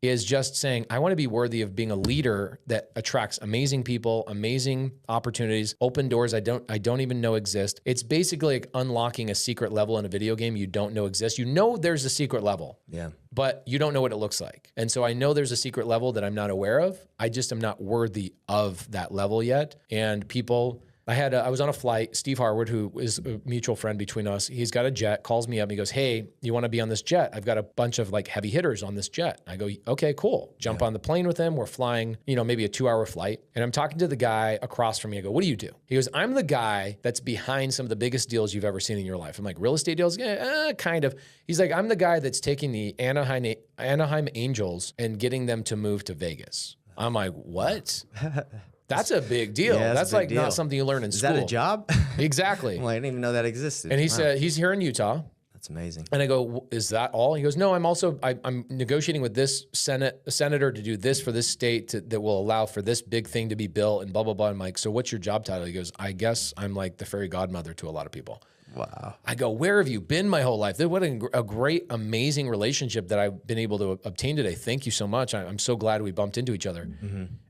is just saying, I want to be worthy of being a leader that attracts amazing people, amazing opportunities, open doors I don't even know exist. It's basically like unlocking a secret level in a video game you don't know exists. You know there's a secret level. Yeah. But you don't know what it looks like. And so I know there's a secret level that I'm not aware of. I just am not worthy of that level yet. And people... I was on a flight. Steve Harwood, who is a mutual friend between us, he's got a jet, calls me up and he goes, hey, you want to be on this jet? I've got a bunch of like heavy hitters on this jet. I go, okay, cool. Jump on the plane with him. We're flying, maybe a 2-hour flight. And I'm talking to the guy across from me. I go, what do you do? He goes, I'm the guy that's behind some of the biggest deals you've ever seen in your life. I'm like, real estate deals? Yeah, kind of. He's like, I'm the guy that's taking the Anaheim Angels and getting them to move to Vegas. I'm like, what? That's a big deal. Yeah, that's like not something you learn in school. Is that a job? Exactly. Well, I didn't even know that existed. And he said, he's here in Utah. That's amazing. And I go, is that all? He goes, no, I'm negotiating with this senator to do this for this state that will allow for this big thing to be built and blah, blah, blah. I'm like, so what's your job title? He goes, I guess I'm like the fairy godmother to a lot of people. Wow. I go, where have you been my whole life? What a great, amazing relationship that I've been able to obtain today. Thank you so much. I'm so glad we bumped into each other.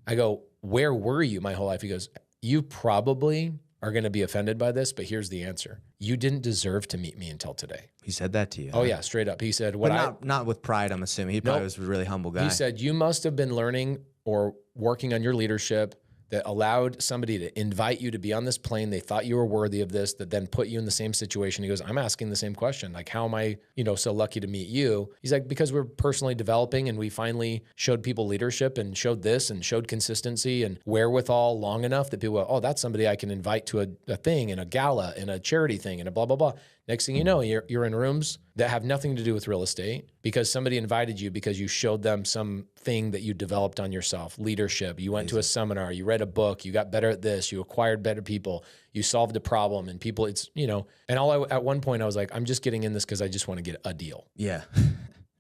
I go, where were you my whole life? He goes, you probably are going to be offended by this, but here's the answer. You didn't deserve to meet me until today. He said that to you. Oh, yeah, straight up. He said, not with pride, I'm assuming. He probably was a really humble guy. He said, you must have been learning or working on your leadership that allowed somebody to invite you to be on this plane. They thought you were worthy of this, that then put you in the same situation. He goes, I'm asking the same question. Like, how am I, so lucky to meet you? He's like, because we're personally developing and we finally showed people leadership and showed this and showed consistency and wherewithal long enough that people go, oh, that's somebody I can invite to a thing and a gala and a charity thing and a blah, blah, blah. Next thing you know, you're in rooms that have nothing to do with real estate because somebody invited you because you showed them something that you developed on yourself, leadership. You went to a seminar, you read a book, you got better at this, you acquired better people, you solved a problem, and people, at one point I was like, I'm just getting in this because I just want to get a deal. Yeah.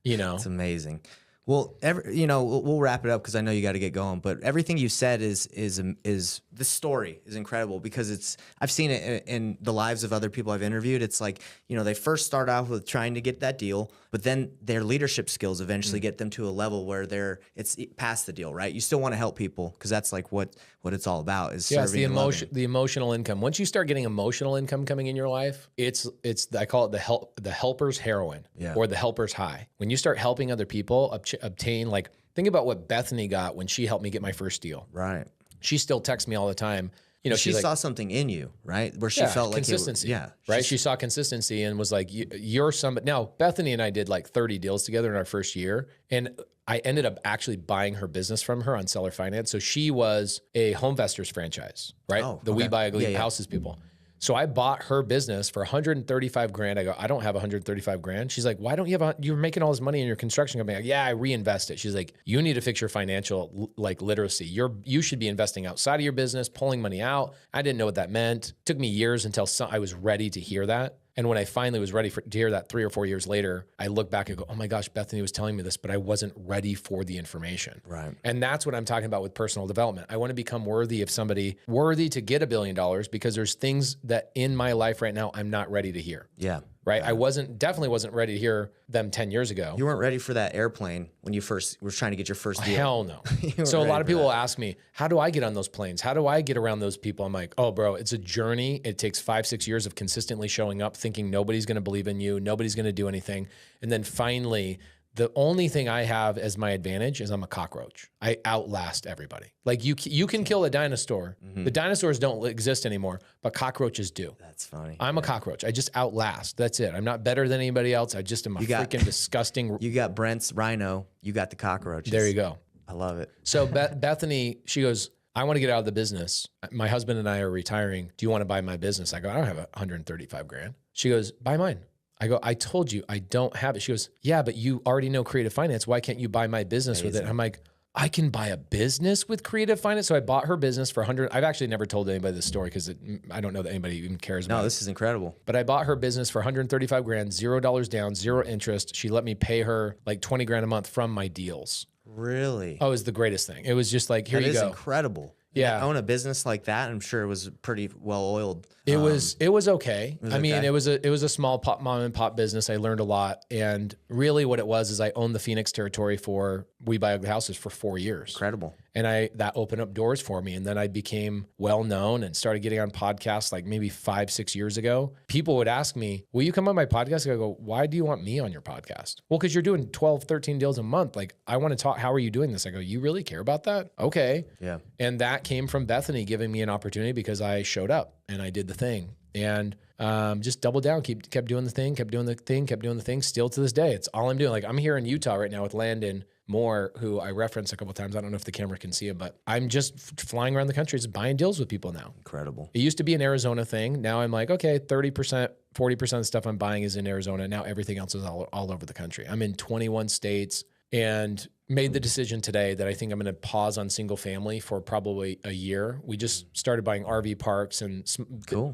you know. It's amazing. Well, we'll wrap it up because I know you got to get going. But everything you said is the story is incredible because I've seen it in the lives of other people I've interviewed. It's like, they first start off with trying to get that deal, but then their leadership skills eventually get them to a level where it's past the deal, right? You still want to help people because that's like what it's all about is serving and loving. The emotional income. Once you start getting emotional income coming in your life, it's I call it the helper's heroin or the helper's high. When you start helping other people obtain, like, think about what Bethany got when she helped me get my first deal. Right. She still texts me all the time. She saw something in you, right? Where she felt like consistency. Right. She saw consistency and was like, you're somebody. Now, Bethany and I did like 30 deals together in our first year. And I ended up actually buying her business from her on seller finance. So she was a Homevestors franchise, right? We buy ugly houses people. So I bought her business for $135,000. I go, I don't have $135,000. She's like, why don't you have you're making all this money in your construction company? Like, yeah, I reinvest it. She's like, you need to fix your financial literacy. You should be investing outside of your business, pulling money out. I didn't know what that meant. It took me years until I was ready to hear that. And when I finally was ready to hear that 3 or 4 years later, I look back and go, oh my gosh, Bethany was telling me this, but I wasn't ready for the information. Right. And that's what I'm talking about with personal development. I want to become worthy of somebody, worthy to get $1 billion because there's things that in my life right now, I'm not ready to hear. Yeah. Right. I definitely wasn't ready to hear them 10 years ago. You weren't ready for that airplane when you first were trying to get your first deal. Hell no. So a lot of people will ask me, how do I get on those planes? How do I get around those people? I'm like, oh, bro, it's a journey. It takes 5-6 years of consistently showing up, thinking nobody's going to believe in you. Nobody's going to do anything. And then finally, the only thing I have as my advantage is I'm a cockroach. I outlast everybody. Like you can kill a dinosaur. Mm-hmm. The dinosaurs don't exist anymore, but cockroaches do. That's funny. I'm a cockroach. I just outlast. That's it. I'm not better than anybody else. I just am freaking disgusting. You got Brent's rhino. You got the cockroaches. There you go. I love it. So Bethany, she goes, I want to get out of the business. My husband and I are retiring. Do you want to buy my business? I go, I don't have $135,000. She goes, buy mine. I go, I told you I don't have it. She goes, yeah, but you already know creative finance. Why can't you buy my business with it? I'm like, I can buy a business with creative finance. So I bought her business for $100. I've actually never told anybody this story because I don't know that anybody even cares about it. No, this is incredible. But I bought her business for $135,000, $0 down, 0 interest. She let me pay her like $20,000 a month from my deals. Really? Oh, it was the greatest thing. It was just like, here you go. That is incredible. Yeah. I own a business like that. I'm sure it was pretty well oiled. It was okay. I mean, it was a small mom and pop business. I learned a lot. And really what it was is I owned the Phoenix territory for We Buy Ugly Houses for 4 years. Incredible. And that opened up doors for me. And then I became well known and started getting on podcasts like maybe 5-6 years ago. People would ask me, will you come on my podcast? I go, why do you want me on your podcast? Well, because you're doing 12, 13 deals a month. Like, I want to talk. How are you doing this? I go, you really care about that? Okay. Yeah. And that came from Bethany giving me an opportunity because I showed up and I did the thing. And just doubled down, kept doing the thing, still to this day. It's all I'm doing. Like, I'm here in Utah right now with Landon Moore, who I referenced a couple of times. I don't know if the camera can see him, but I'm just flying around the country, just buying deals with people now. Incredible. It used to be an Arizona thing. Now I'm like, okay, 30%, 40% of the stuff I'm buying is in Arizona. Now everything else is all over the country. I'm in 21 states and made the decision today that I think I'm going to pause on single family for probably a year. We just started buying RV parks and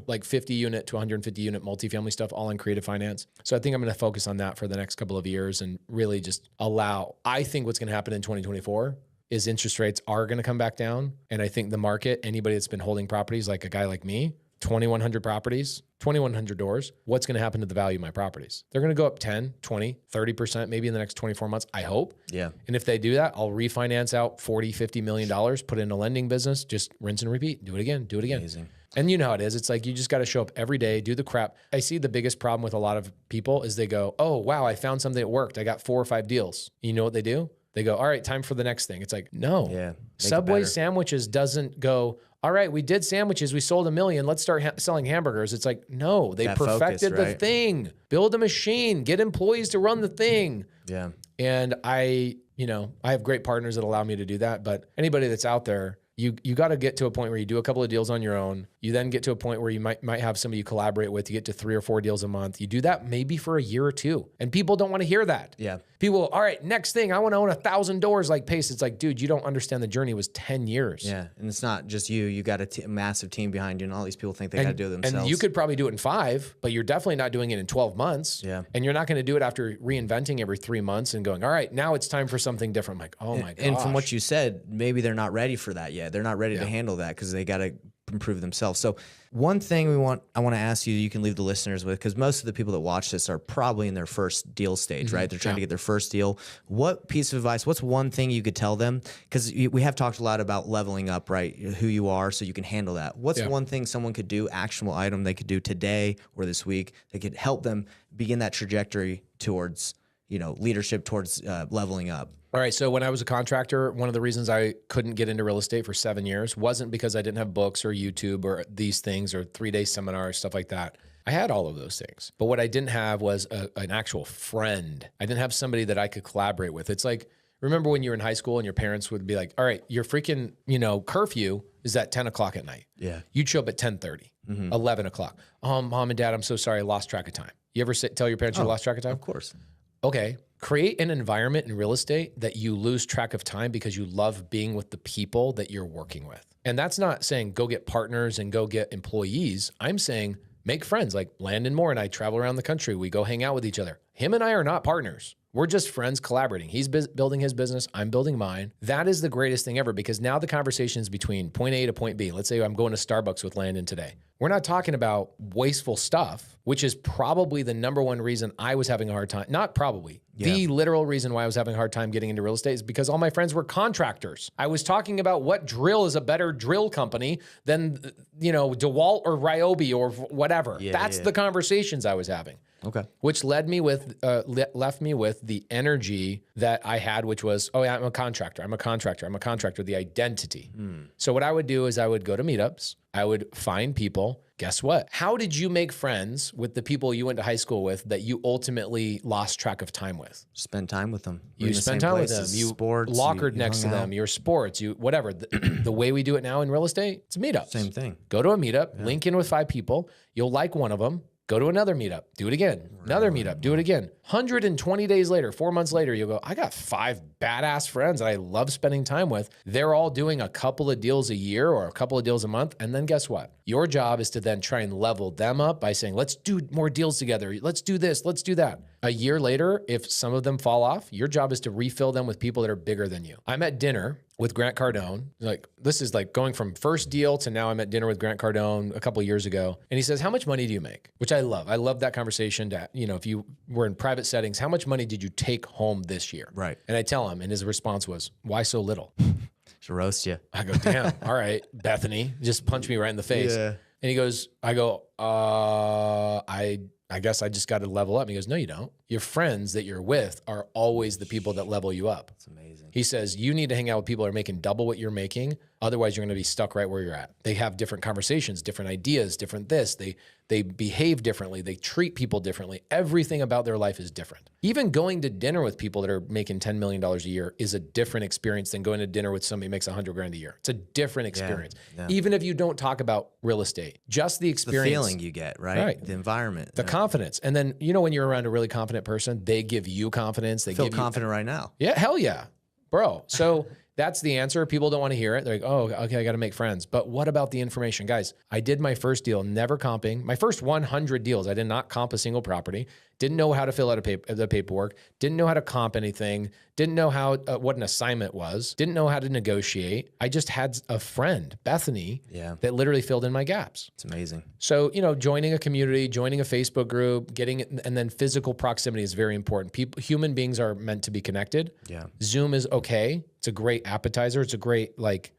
like 50 unit to 150 unit multifamily stuff, all in creative finance. So I think I'm going to focus on that for the next couple of years and really just I think what's going to happen in 2024 is interest rates are going to come back down. And I think the market, anybody that's been holding properties, like a guy like me, 2,100 properties, 2,100 doors, what's going to happen to the value of my properties? They're going to go up 10, 20, 30% maybe in the next 24 months, I hope. Yeah. And if they do that, I'll refinance out $40, $50 million, put it in a lending business, just rinse and repeat, do it again. Amazing. And you know how it is. It's like, you just got to show up every day, do the crap. I see the biggest problem with a lot of people is they go, oh, wow, I found something that worked. I got 4 or 5 deals. You know what they do? They go, all right, time for the next thing. It's like, no. Yeah. Subway sandwiches doesn't go, all right, we did sandwiches. We sold 1 million. Let's start selling hamburgers. It's like, no, they perfected the thing. Build a machine. Get employees to run the thing. Yeah. And I have great partners that allow me to do that. But anybody that's out there, you got to get to a point where you do a couple of deals on your own. You then get to a point where you might have somebody you collaborate with. You get to 3 or 4 deals a month. You do that maybe for a year or 2. And people don't want to hear that. Yeah. People, all right, next thing, I want to own 1,000 doors like Pace. It's like, dude, you don't understand the journey was 10 years. Yeah. And it's not just you. You got a massive team behind you, and all these people think they got to do it themselves. And you could probably do it in 5, but you're definitely not doing it in 12 months. Yeah. And you're not going to do it after reinventing every 3 months and going, all right, now it's time for something different. I'm like, oh my gosh. And from what you said, maybe they're not ready for that yet. They're not ready to handle that because they got to improve themselves. So one thing I want to ask you can leave the listeners with, because most of the people that watch this are probably in their first deal stage, right? They're trying to get their first deal. What piece of advice, what's one thing you could tell them? Because we have talked a lot about leveling up, right? Who you are so you can handle that. What's one thing someone could do, actionable item they could do today or this week that could help them begin that trajectory towards, leadership, towards leveling up? All right. So when I was a contractor, one of the reasons I couldn't get into real estate for 7 years wasn't because I didn't have books or YouTube or these things or 3-day seminars, stuff like that. I had all of those things. But what I didn't have was an actual friend. I didn't have somebody that I could collaborate with. It's like, remember when you were in high school and your parents would be like, all right, your freaking, curfew is at 10 o'clock at night. Yeah. You'd show up at 10:30, 11 o'clock. Oh, Mom and Dad, I'm so sorry. I lost track of time. You ever tell your parents you lost track of time? Of course. Okay. Create an environment in real estate that you lose track of time because you love being with the people that you're working with. And that's not saying go get partners and go get employees. I'm saying make friends. Like Landon Moore and I travel around the country. We go hang out with each other. Him and I are not partners. We're just friends collaborating. He's building his business. I'm building mine. That is the greatest thing ever because now the conversation is between point A to point B. Let's say I'm going to Starbucks with Landon today. We're not talking about wasteful stuff, which is probably the number one reason I was having a hard time. Not probably. Yeah. The literal reason why I was having a hard time getting into real estate is because all my friends were contractors. I was talking about what drill is a better drill company than, DeWalt or Ryobi or whatever. That's the conversations I was having. Okay. Which left me with the energy that I had, which was, oh yeah, I'm a contractor. The identity. So what I would do is I would go to meetups. I would find people. Guess what? How did you make friends with the people you went to high school with that you ultimately lost track of time with? Spend time with them. You spend time with them. You lockered next to them. Your sports, whatever. The way we do it now in real estate, it's meetups. Same thing. Go to a meetup, link in with 5 people. You'll like one of them. Go to another meetup, do it again. Another meetup, do it again. 120 days later, 4 months later, you'll go, I got 5 badass friends that I love spending time with. They're all doing a couple of deals a year or a couple of deals a month. And then guess what? Your job is to then try and level them up by saying, let's do more deals together. Let's do this. Let's do that. A year later, if some of them fall off, your job is to refill them with people that are bigger than you. I'm at dinner with Grant Cardone. This is like going from first deal to now I'm at dinner with Grant Cardone a couple of years ago. And he says, how much money do you make? Which I love. I love that conversation to, if you were in private settings, how much money did you take home this year? Right. And I tell him, and his response was, why so little? Should roast you. I go, damn. All right, Bethany, just punch me right in the face. Yeah. And he goes, I guess I just got to level up. And he goes, no, you don't. Your friends that you're with are always the people that level you up. That's amazing. He says, you need to hang out with people that are making double what you're making. Otherwise, you're going to be stuck right where you're at. They have different conversations, different ideas, different this. They behave differently. They treat people differently. Everything about their life is different. Even going to dinner with people that are making $10 million a year is a different experience than going to dinner with somebody who makes $100,000 a year. It's a different experience. Yeah. Even if you don't talk about real estate, just the experience. The feeling you get, right? The environment. The confidence. And then, when you're around a really confident person, they give you confidence. They feel confident right now. Yeah, hell yeah. Bro. So that's the answer. People don't want to hear it. They're like, oh, okay, I got to make friends. But what about the information? Guys, I did my first deal, never comping. My first 100 deals, I did not comp a single property. Didn't know how to fill out the paperwork. Didn't know how to comp anything. Didn't know how what an assignment was. Didn't know how to negotiate. I just had a friend, Bethany, that literally filled in my gaps. It's amazing. So, joining a community, joining a Facebook group, and then physical proximity is very important. Human beings are meant to be connected. Yeah. Zoom is okay. It's a great appetizer. It's a great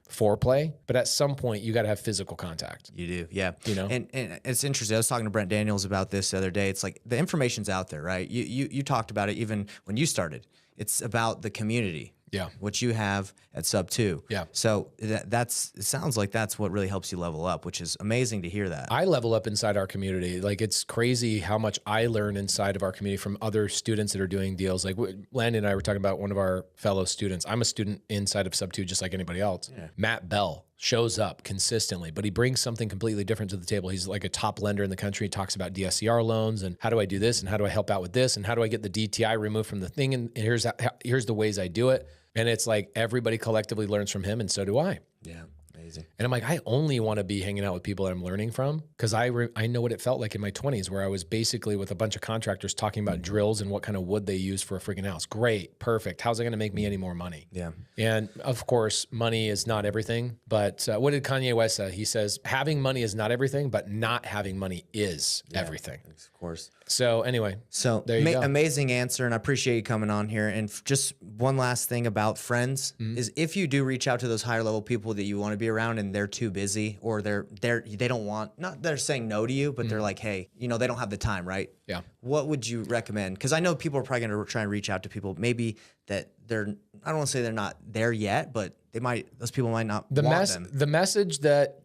foreplay, but at some point you got to have physical contact. You do. Yeah. And it's interesting. I was talking to Brent Daniels about this the other day. It's like the information's out there, right? You talked about it even when you started. It's about the community. Yeah. Which you have at Sub 2. Yeah. So it sounds like that's what really helps you level up, which is amazing to hear that. I level up inside our community. It's crazy how much I learn inside of our community from other students that are doing deals. Like Landon and I were talking about one of our fellow students. I'm a student inside of Sub 2 just like anybody else. Yeah. Matt Bell. shows up consistently, but he brings something completely different to the table. He's like a top lender in the country. He talks about DSCR loans and how do I do this and how do I help out with this and how do I get the DTI removed from the thing and here's the ways I do it. And it's like everybody collectively learns from him, and so do I. Yeah. Amazing. And I'm like, I only want to be hanging out with people that I'm learning from, because I know what it felt like in my 20s, where I was basically with a bunch of contractors talking about drills and what kind of wood they use for a freaking house. Great, perfect. How's it going to make me any more money? Yeah. And of course, money is not everything. But what did Kanye West say? He says, having money is not everything, but not having money is everything. Of course. So anyway, so there you go. Amazing answer, and I appreciate you coming on here. And just one last thing about friends is if you do reach out to those higher level people that you want to be around and they're too busy or they don't want, not they're saying no to you, but they're like, hey, you know, they don't have the time, right? Yeah. What would you recommend? Because I know people are probably going to try and reach out to people maybe that they're, I don't want to say they're not there yet, but those people might not want them. The message that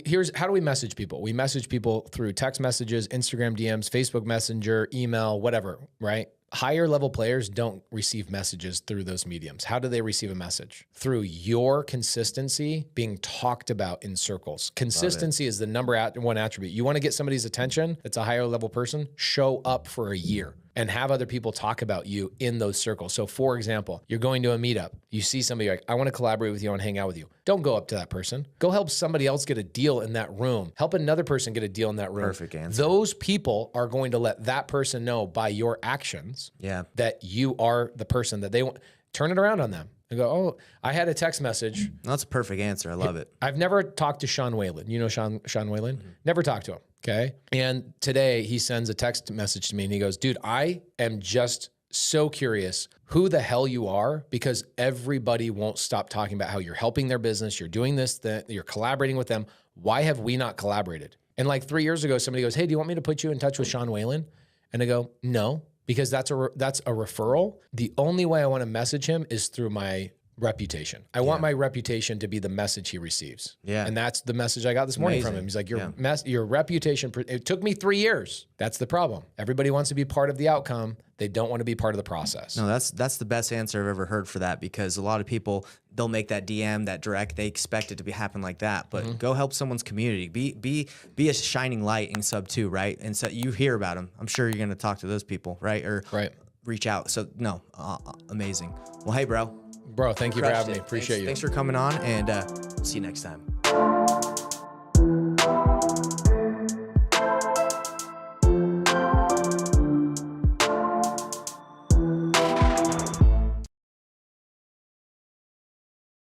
here's how do we message people? We message people through text messages, Instagram DMs, Facebook Messenger, email, whatever, right? Higher level players don't receive messages through those mediums. How do they receive a message? Through your consistency being talked about in circles. Consistency is the number one attribute. You want to get somebody's attention that's a higher level person, show up for a year and have other people talk about you in those circles. So for example, you're going to a meetup. You see somebody like, I want to collaborate with you. I want to hang out with you. Don't go up to that person. Go help somebody else get a deal in that room. Help another person get a deal in that room. Perfect answer. Those people are going to let that person know by your actions that you are the person that they want. Turn it around on them. And go, oh, I had a text message. That's a perfect answer. I love it. I've never talked to Sean Whalen. You know Sean Whalen? Never talked to him. Okay. And today he sends a text message to me and he goes, dude, I am just so curious who the hell you are, because everybody won't stop talking about how you're helping their business. You're doing this, that you're collaborating with them. Why have we not collaborated? And like 3 years ago, somebody goes, hey, do you want me to put you in touch with Sean Whalen? And I go, no, because that's a referral. The only way I want to message him is through my reputation. I want my reputation to be the message he receives. Yeah. And that's the message I got this morning from him. He's like, your reputation, it took me 3 years. That's the problem. Everybody wants to be part of the outcome. They don't want to be part of the process. No, that's the best answer I've ever heard for that, because a lot of people, they'll make that DM, that direct, they expect it to happen like that. But go help someone's community. Be a shining light in sub 2, right? And so you hear about them. I'm sure you're going to talk to those people, right? Or reach out. So no, amazing. Well, hey, bro. Bro, thank you for having me. Appreciate you. Thanks for coming on, and see you next time.